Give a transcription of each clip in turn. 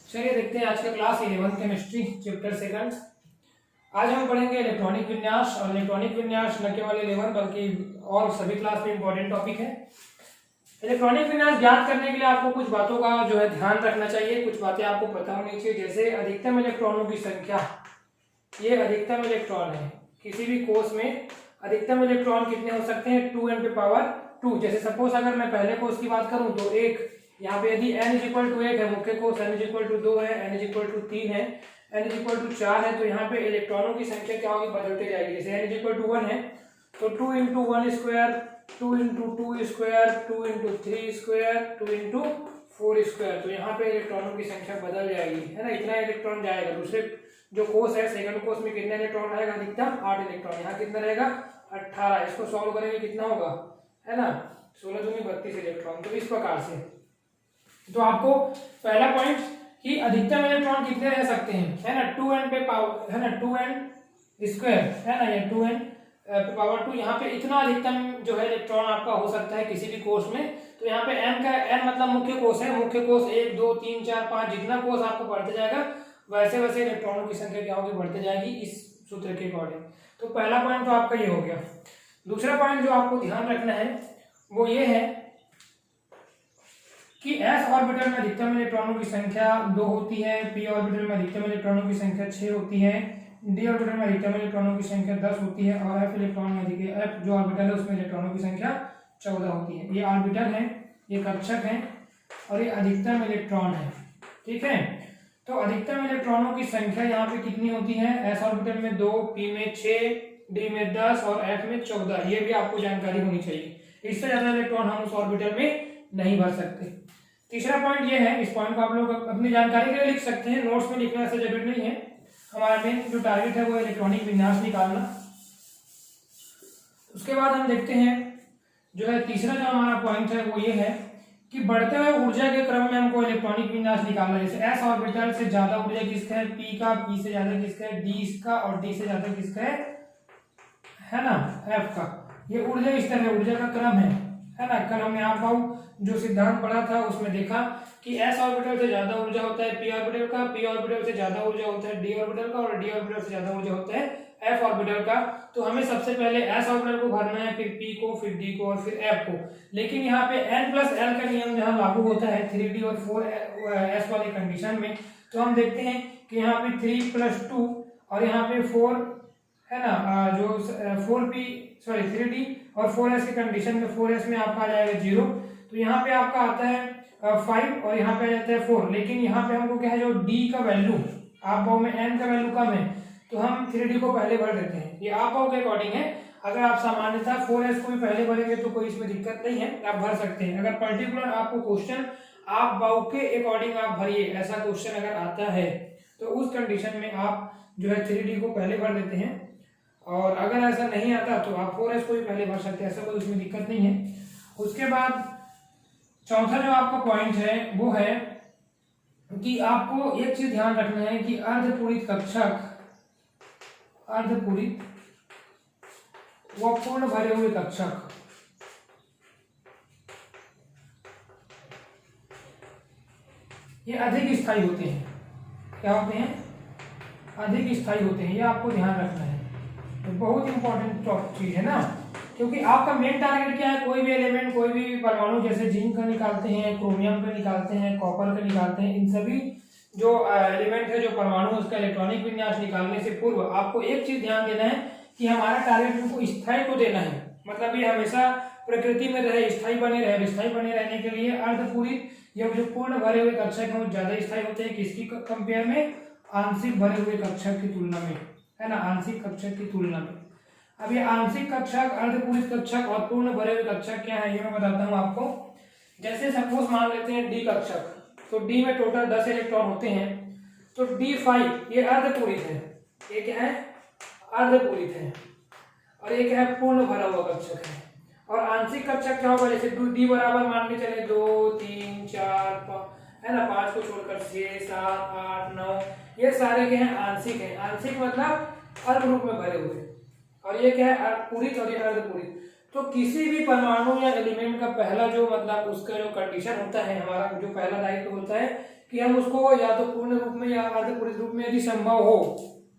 चलिए देखते हैं आज का क्लास 11 केमिस्ट्री चैप्टर सेकंड। आज हम पढ़ेंगे इलेक्ट्रॉनिक विन्यास। और इलेक्ट्रॉनिक विन्यास न केवल 11 बल्कि और सभी क्लास में इंपॉर्टेंट टॉपिक है। इलेक्ट्रॉनिक विन्यास ज्ञात करने के लिए आपको कुछ बातों का ध्यान रखना चाहिए, कुछ बातें आपको पता होनी चाहिए। जैसे अधिकतम इलेक्ट्रॉनों की संख्या, ये अधिकतम इलेक्ट्रॉन है किसी भी कोष में। अधिकतम इलेक्ट्रॉन कितने हो सकते हैं? 2n पे पावर 2। जैसे सपोज अगर मैं पहले कोष की बात करूं तो एक, यहाँ पे यदि n इक्वल टू 1 है मुख्य कोष, n इक्वल टू 2 है, n इक्वल टू 3 है, n इक्वल टू 4 है, तो यहाँ पे इलेक्ट्रॉनों की संख्या क्या होगी? बदलते जाएगी। जैसे n इक्वल टू 1 है तो 2 into 1 square, 2 into 2 square, 2 into 3 square, 2 into 4 square, तो यहाँ पे इलेक्ट्रॉनों की संख्या बदल जाएगी, है ना। इतना इलेक्ट्रॉन जाएगा। दूसरे जो कोष है सेकंड कोष में कितने इलेक्ट्रॉन रहेगा? अधिकतम 8 इलेक्ट्रॉन। यहाँ कितना रहेगा? 18। इसको सॉल्व करेंगे कितना होगा, है ना, 16 दूनी 32 इलेक्ट्रॉन। तो इस प्रकार से तो आपको पहला पॉइंट कि अधिकतम इलेक्ट्रॉन कितने रह सकते हैं, है ना, 2n पे पावर, है ना, 2n स्क्वायर, है ना, ये 2n पे पावर 2। यहाँ पे इतना अधिकतम जो है इलेक्ट्रॉन आपका हो सकता है किसी भी कोष में। तो यहाँ पे n का n मतलब मुख्य कोष है। मुख्य कोष 1 2 3 4 5, जितना कोष आपको बढ़ते जाएगा वैसे वैसे इलेक्ट्रॉनों की संख्या क्या होगी? बढ़ते जाएगी इस सूत्र के अकॉर्डिंग। तो पहला पॉइंट तो आपका ये हो गया। दूसरा पॉइंट जो आपको ध्यान रखना है वो ये है कि s ऑर्बिटल में अधिकतम इलेक्ट्रॉनों की संख्या 2 होती है, p ऑर्बिटल में अधिकतम इलेक्ट्रॉनों की संख्या 6 होती है, d ऑर्बिटल में अधिकतम इलेक्ट्रॉनों की संख्या 10 होती है, और f इलेक्ट्रॉन में f जो ऑर्बिटल है उसमें इलेक्ट्रॉनों की संख्या 14 होती है। ये ऑर्बिटल है, ये कक्षक है, और ये अधिकतम इलेक्ट्रॉन है। ठीक है, तो अधिकतम इलेक्ट्रॉनों की संख्या यहाँ पे कितनी होती है? s ऑर्बिटल में 2, p में 6, d में 10 और f में 14। ये भी आपको जानकारी होनी चाहिए। इससे ज्यादा इलेक्ट्रॉन हम उस ऑर्बिटल में नहीं भर सकते। तीसरा पॉइंट ये है, इस पॉइंट को आप लोग अपनी जानकारी के लिए लिख सकते हैं, नोट्स में लिखना ऐसा जरूरी नहीं है। हमारा मेन जो टारगेट है वो इलेक्ट्रॉनिक विन्यास निकालना। उसके बाद हम देखते हैं जो है तीसरा जो हमारा पॉइंट है वो ये है कि बढ़ते हुए ऊर्जा के क्रम में हमको इलेक्ट्रॉनिक विन्यास निकालना है। जैसे s ऑर्बिटल से ज्यादा ऊर्जा किसका है? p का, p से ज्यादा किसका है? d इसका, और d से ज्यादा किसका है ना, f का। ये ऊर्जा स्तर है, ऊर्जा का क्रम है ना। कल हमने आप जो सिद्धांत पढ़ा था उसमें देखा कि s ऑर्बिटल से ज्यादा ऊर्जा होता है p ऑर्बिटल का, p ऑर्बिटल से ज्यादा ऊर्जा होता है d ऑर्बिटल का, और d ऑर्बिटल से ज्यादा ऊर्जा होता है f ऑर्बिटल का। तो हमें सबसे पहले s ऑर्बिटल को भरना है, फिर p को, फिर d को, और फिर f को। लेकिन यहाँ पे n प्लस l का नियम जहाँ लागू होता है 3d और 4s वाली कंडीशन में, तो हम देखते हैं कि यहाँ पे 3 प्लस 2 और यहाँ पे 4, है ना, जो 3d और 4s की कंडीशन में 4s में आपका आ जाएगा 0। तो यहाँ पे आपका आता है 5 और यहाँ पे आ जाता है 4। लेकिन यहाँ पे हमको क्या है, जो d का वैल्यू आप भाव में n का वैल्यू कम है तो हम 3d को पहले भर देते हैं। ये आप भाव के अकॉर्डिंग है। अगर आप सामान्यतः 4s को भी पहले भरेंगे तो कोई इसमें दिक्कत नहीं है, आप भर सकते हैं। अगर पर्टिकुलर आपको क्वेश्चन आप भाव के अकॉर्डिंग आप भरिए, ऐसा क्वेश्चन अगर आता है तो उस कंडीशन में आप जो है 3d को पहले भर देते हैं। और अगर ऐसा नहीं आता तो आप 4s को भी पहले भर सकते हैं, ऐसा कोई उसमें दिक्कत नहीं है। उसके बाद चौथा जो आपका पॉइंट है वो है कि आपको एक चीज ध्यान रखना है कि अर्धपूरित कक्षक, अर्धपूरित व पूर्ण भरे हुए कक्षक, ये अधिक स्थायी होते हैं। क्या होते हैं? अधिक स्थायी होते हैं। ये आपको ध्यान रखना है, तो बहुत इंपॉर्टेंट चीज है ना, क्योंकि आपका मेन टारगेट क्या है? कोई भी एलिमेंट, कोई भी परमाणु, जैसे जिंक का निकालते हैं, क्रोमियम का निकालते हैं, कॉपर का निकालते हैं, इन सभी जो एलिमेंट है, जो परमाणु, उसका इलेक्ट्रॉनिक विन्यास निकालने से पूर्व आपको एक चीज ध्यान देना है कि हमारा टारगेट उनको स्थायी को देना है। मतलब ये हमेशा प्रकृति में रहे, स्थायी बने रहे। स्थायी बने रहने के लिए अर्धपूरित या जो पूर्ण भरे हुए कक्षक हैं वो ज्यादा स्थायी होते हैं। किसकी कंपेयर में? आंशिक भरे हुए कक्षक की तुलना में, है ना, आंशिक कक्षक की तुलना में। अब ये आंशिक कक्षक, अर्धपूरित कक्षक और पूर्ण भरे हुए कक्षक क्या है ये मैं बताता हूँ आपको। जैसे सपोज मान लेते हैं डी कक्षक, तो डी में टोटल 10 इलेक्ट्रॉन होते हैं, तो D5 ये अर्धपूरित है, ये क्या है? अर्धपूरित है, और ये क्या है? पूर्ण भरा हुआ कक्षक है। और आंशिक कक्षक क्या होगा? जैसे D बराबर मान के चले 2 3 4 5, है ना, 5 को छोड़कर 6 7 8 9, ये सारे क्या है? आंशिक है। आंशिक मतलब अर्ध रूप में भरे हुए, और ये क्या है? पूरित और ये अर्धपूरित। तो किसी भी परमाणु या एलिमेंट का पहला जो मतलब उसका जो कंडीशन होता है, हमारा जो पहला दायित्व होता है कि हम उसको या तो पूर्ण रूप में या अर्धपूरित रूप में यदि संभव हो,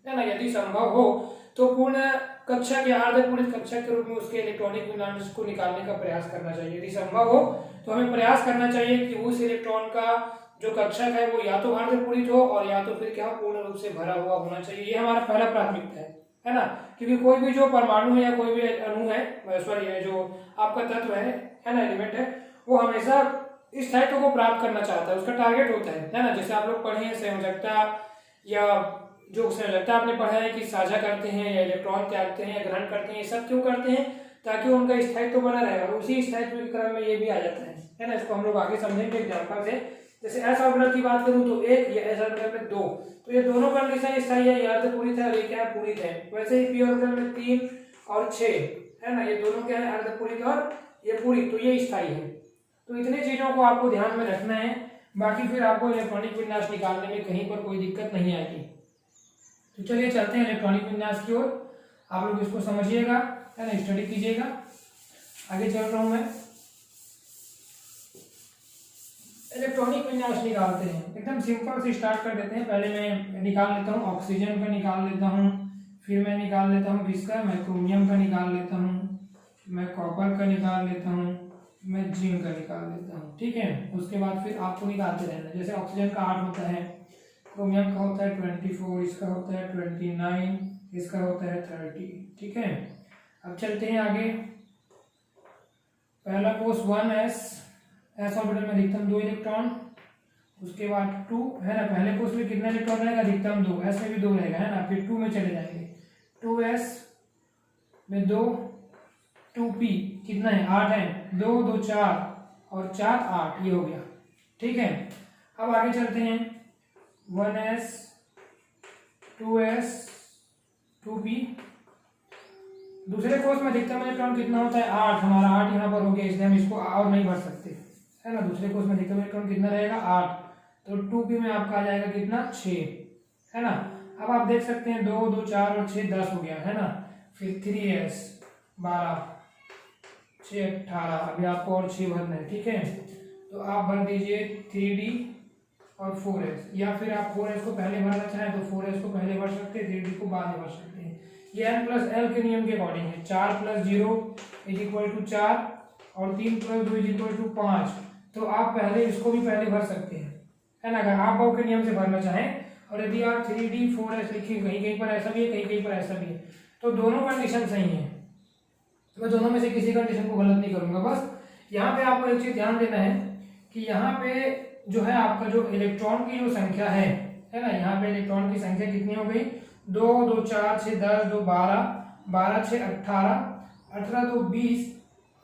है ना, यदि संभव हो तो पूर्ण कक्षक या अर्धपूरित कक्षक के रूप में उसके इलेक्ट्रॉनिक विन्यास को निकालने का प्रयास करना चाहिए। यदि संभव हो तो हमें प्रयास करना चाहिए कि उस इलेक्ट्रॉन का जो कक्षक है वो या तो अर्धपूरित हो और या तो फिर क्या पूर्ण रूप से भरा हुआ होना चाहिए। ये हमारा पहला प्राथमिकता है ना, क्योंकि कोई भी जो परमाणु है या कोई भी अणु है, सॉरी जो आपका तत्व है ना, एलिमेंट है, वो हमेशा इस स्थायित्व को प्राप्त करना चाहता है, उसका टारगेट होता है ना। जैसे आप लोग पढ़े हैं संयोजकता, या जो संयोजकता आपने पढ़ा है कि साझा करते हैं या इलेक्ट्रॉन त्यागते हैं या ग्रहण करते हैं, ये सब क्यों करते हैं? ताकि उनका स्थायित्व बना रहे, और उसी स्थायित्व के क्रम में ये भी आ जाता है ना। इसको हम लोग आगे समझेंगे एग्जाम्पल से। जैसे एस ऑर्बिटल की बात करूं तो 1 या एस ऑर्बिटल में 2, तो ये दोनों कंडीशन स्थायी है, या अर्धपूरित है और ये क्या है, पूरित है। वैसे ही पी ऑर्बिटल में 3 और 6 है ना, ये दोनों क्या है, अर्धपूरित और ये पूरित, तो ये स्थायी है। तो इतने चीजों को आपको ध्यान में रखना है, बाकी फिर आपको इलेक्ट्रॉनिक विन्यास निकालने में कहीं पर कोई दिक्कत नहीं आएगी। तो चलिए चलते हैं इलेक्ट्रॉनिक विन्यास की ओर। आप लोग इसको समझिएगा, है ना, स्टडी कीजिएगा। आगे चल रहा हूं मैं। इलेक्ट्रॉनिक विन्यास निकालते हैं, एकदम सिंपल से स्टार्ट कर देते हैं। पहले मैं निकाल लेता हूँ ऑक्सीजन का, निकाल लेता हूँ, फिर मैं निकाल लेता हूँ किसका, मैं क्रोमियम का निकाल लेता हूँ, मैं कॉपर का निकाल लेता हूँ, मैं जिंक का निकाल लेता हूँ। ठीक है, उसके बाद फिर आपको निकालते रहना। जैसे ऑक्सीजन का 8 होता है, क्रोमियम का होता है 24, इसका होता है 29, इसका होता है 30। ठीक है, अब चलते हैं आगे। पहला कोष 1s, एस ऑर्बिटल में अधिकतम 2 इलेक्ट्रॉन, उसके बाद 2 है ना, पहले कोष में कितना इलेक्ट्रॉन रहेगा, अधिकतम 2, एस में भी 2 रहेगा, है ना, फिर 2 में चले जाएंगे, 2s में 2, 2p कितना है, 8 है, 2 2 4 और 4 8, ये हो गया। ठीक है, अब आगे चलते हैं 1s 2s 2p। दूसरे कोष में अधिकतम इलेक्ट्रॉन कितना होता है, 8, हमारा 8 यहाँ पर हो गया, इसलिए हम इसको और नहीं भर सकते, है ना। दूसरे कोष में अधिकतम इलेक्ट्रॉन कितना रहेगा, 8, तो 2p में आपका आ जाएगा कितना, 6, है ना। अब आप देख सकते हैं 2 2 4 और 6 10 हो गया, है ना। फिर 3s 12, 6 18, अभी आपको और 6 भरना है। ठीक है, तो आप भर दीजिए 3d और 4s, या फिर आप 4s को पहले भरना चाहें तो 4s को पहले भर सकते हैं, 3d को बाद में भर सकते हैं। ये n+l के नियम के अकॉर्डिंग है, 4 + 0 = 4 और 3 + 2 = 5। तो आप पहले इसको भी पहले भर सकते हैं, है ना, अगर आप बाउ के नियम से भरना चाहें। और यदि आप 3d 4s लिखिए, कहीं कहीं पर ऐसा भी है, कहीं कहीं पर ऐसा भी है, तो दोनों कंडीशन सही है। मैं दोनों में से किसी कंडीशन को गलत नहीं करूंगा। बस यहाँ पे आपको एक चीज ध्यान देना है कि यहाँ पे जो है आपका जो इलेक्ट्रॉन की जो संख्या है ना, यहाँ पे इलेक्ट्रॉन की संख्या कितनी हो गई, 2 2 4 6 10 2 12, 12 6 18, 18 2 20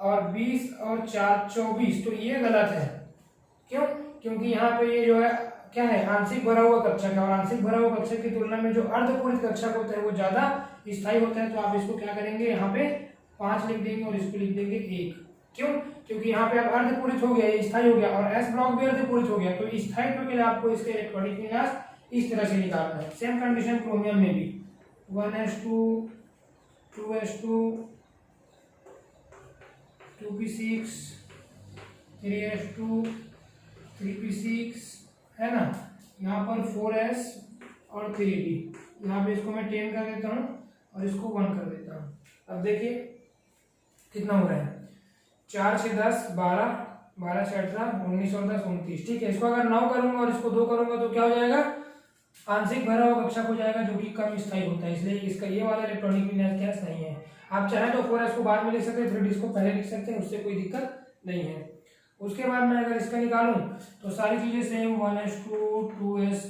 और 20 और 4 24। तो ये गलत है, क्यों? क्योंकि यहाँ पे ये जो है क्या है, आंशिक भरा हुआ कक्षक है, और आंशिक भरा हुआ कक्षक की तुलना में जो अर्धपूरित कक्षक होता है वो ज्यादा स्थायी होता है। तो आप इसको क्या करेंगे, यहाँ पे 5 लिख देंगे और इसको लिख देंगे 1। क्यों? क्योंकि यहाँ पे अब अर्धपूरित हो गया, स्थायी हो गया, और एस ब्लॉक भी अर्धपूरित हो गया। तो स्थायित्व के लिए आपको इसके इलेक्ट्रॉनिक विन्यास इस तरह से निकालना है। सेम कंडीशन क्रोमियम में भी 1s2 2s2 2p6 3s2 3p6, है ना। यहाँ पर 4s और 3d, यहाँ पे इसको मैं 10 कर देता हूँ और इसको 1 कर देता हूँ। अब देखिए कितना हो रहा है, 4 6 10 12, 12 6 18 19 और 10 29। ठीक है, इसको अगर 9 करूंगा और इसको 2 करूंगा तो क्या हो जाएगा, आंशिक भरा हुआ कक्षक हो जाएगा, जो कि कम स्थायी होता है। इसलिए इसका ये वाला इलेक्ट्रॉनिक विन्यास क्या सही है। आप चाहें तो 4s को बाद में लिख सकते हैं, 3d को पहले लिख सकते हैं, उससे कोई दिक्कत नहीं है। उसके बाद मैं अगर इसका निकालूं तो सारी चीजें same, 1s2 2s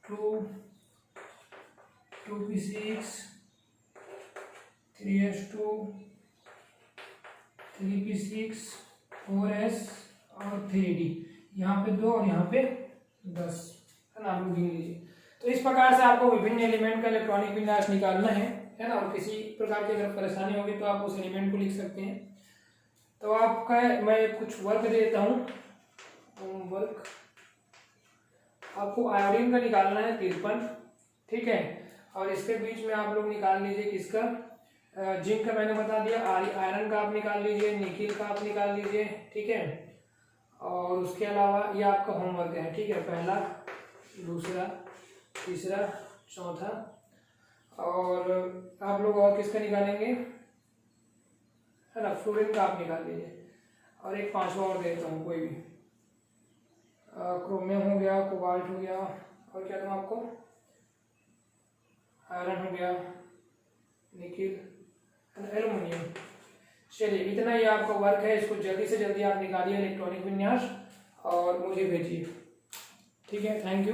2 2p6 3s2 3p6 4s और 3d, यहाँ पे 2 और यहाँ पे 10, है ना, आप लोग गिन लीजिए। तो इस प्रकार से आपको विभिन्न एलिमेंट का इलेक्ट्रॉनिक विन्यास निकालना है ना। और किसी प्रकार की अगर परेशानी होगी तो आप उस एलिमेंट को लिख सकते हैं। तो आपका मैं कुछ वर्क देता हूँ, वर्क आपको आयोडीन का निकालना है 53। ठीक है, और इसके बीच में आप लोग निकाल लीजिए किसका, जिंक का मैंने बता दिया, आयरन का आप निकाल लीजिए, निकिल का आप निकाल लीजिए। ठीक है, और उसके अलावा ये आपका होमवर्क है, ठीक है, पहला, दूसरा, तीसरा, चौथा, और आप लोग और किसका निकालेंगे, है ना, फ्लोरीन का आप निकाल लीजिए। और एक पांचवा और देता हूँ, कोई भी, क्रोमियम हो गया, कोबाल्ट हो गया, और क्या दूँ आपको, आयरन हो गया, निकिल, एल्युमिनियम। चलिए इतना ही आपका वर्क है, इसको जल्दी से जल्दी आप निकालिए इलेक्ट्रॉनिक विन्यास और मुझे भेजिए। ठीक है, थैंक यू।